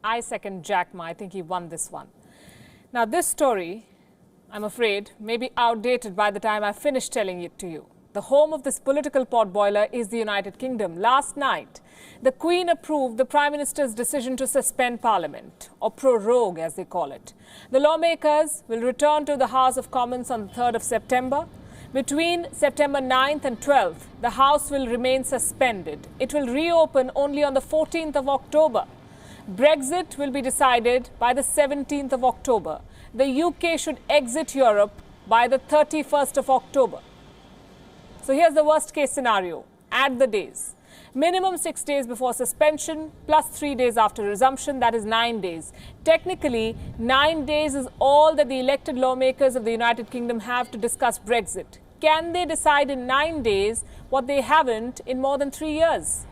I second Jack Ma. I think he won this one. Now, this story, I'm afraid, may be outdated by the time I finish telling it to you. The home of this political potboiler is the United Kingdom. Last night, the Queen approved the Prime Minister's decision to suspend Parliament, or prorogue as they call it. The lawmakers will return to the House of Commons on the 3rd of September. Between September 9th and 12th, the House will remain suspended. It will reopen only on the 14th of October. Brexit will be decided by the 17th of October. The UK should exit Europe by the 31st of October. So here's the worst case scenario. Add the days. Minimum 6 days before suspension plus 3 days after resumption, that is 9 days. Technically, 9 days is all that the elected lawmakers of the United Kingdom have to discuss Brexit. Can they decide in 9 days what they haven't in more than 3 years?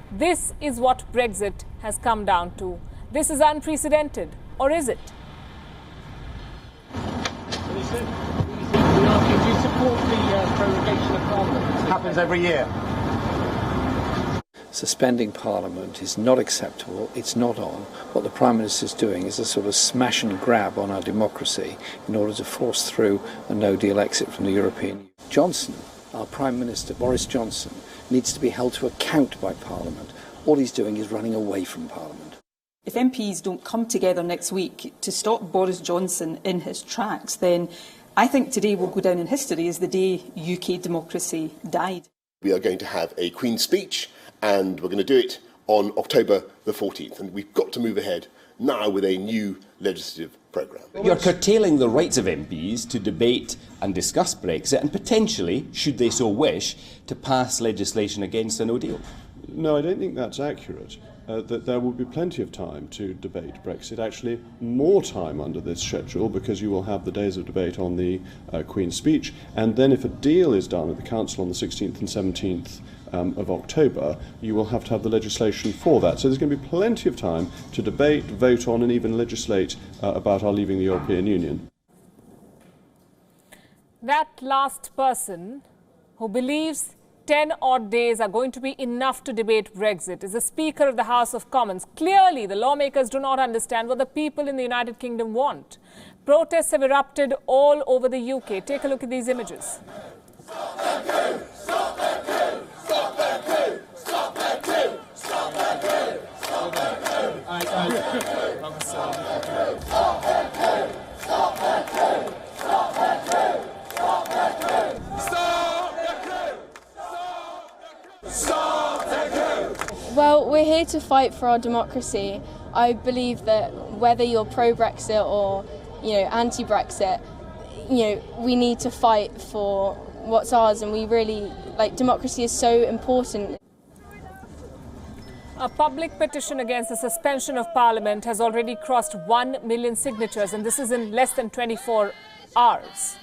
This is what Brexit has come down to. This is unprecedented, or is it? Do you support the prorogation of Parliament? It happens every year. Suspending Parliament is not acceptable. It's not on. What the Prime Minister is doing is a sort of smash and grab on our democracy in order to force through a no-deal exit from the European Union. Johnson, our Prime Minister, Boris Johnson, needs to be held to account by Parliament. All he's doing is running away from Parliament. If MPs don't come together next week to stop Boris Johnson in his tracks, then I think today will go down in history as the day UK democracy died. We are going to have a Queen's speech, and we're going to do it on October the 14th. And we've got to move ahead now with a new legislative programme. You're curtailing the rights of MPs to debate and discuss Brexit and potentially, should they so wish, to pass legislation against a no deal. No, I don't think that's accurate. That there will be plenty of time to debate Brexit, actually more time under this schedule, because you will have the days of debate on the Queen's speech, and then if a deal is done at the Council on the 16th and 17th of October, you will have to have the legislation for that. So there's going to be plenty of time to debate, vote on and even legislate about our leaving the European Union. That last person who believes 10 odd days are going to be enough to debate Brexit is the Speaker of the House of Commons. Clearly, the lawmakers do not understand what the people in the United Kingdom want. Protests have erupted all over the UK. Take a look at these images. Stop that coup! Stop that coup! Stop that coup! Stop that coup! Stop that coup! Stop that coup! Stop that coup! Stop that coup! Stop that coup! Stop that coup! Stop that coup! Stop that coup! Stop that coup! Well, we're here to fight for our democracy. I believe that whether you're pro-Brexit or, anti-Brexit, we need to fight for what's ours, and we really, democracy is so important. A public petition against the suspension of Parliament has already crossed 1 million signatures, and this is in less than 24 hours.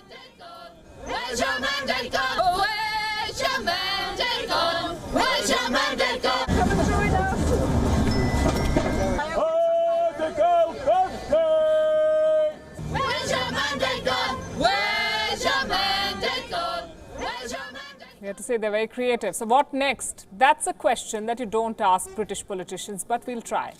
Where's your mandate gone? Where's your mandate gone? Where's your mandate gone? Where's your mandate gone? Where's your mandate gone? Where's your mandate? We have to say they're very creative. So what next? That's a question that you don't ask British politicians, but we'll try.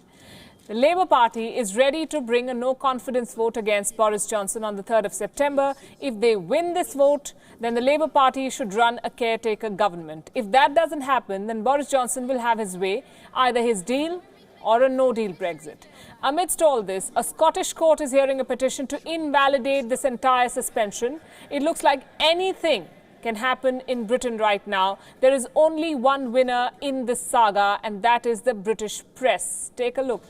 The Labour Party is ready to bring a no-confidence vote against Boris Johnson on the 3rd of September. If they win this vote, then the Labour Party should run a caretaker government. If that doesn't happen, then Boris Johnson will have his way, either his deal or a no-deal Brexit. Amidst all this, a Scottish court is hearing a petition to invalidate this entire suspension. It looks like anything can happen in Britain right now. There is only one winner in this saga, and that is the British press. Take a look.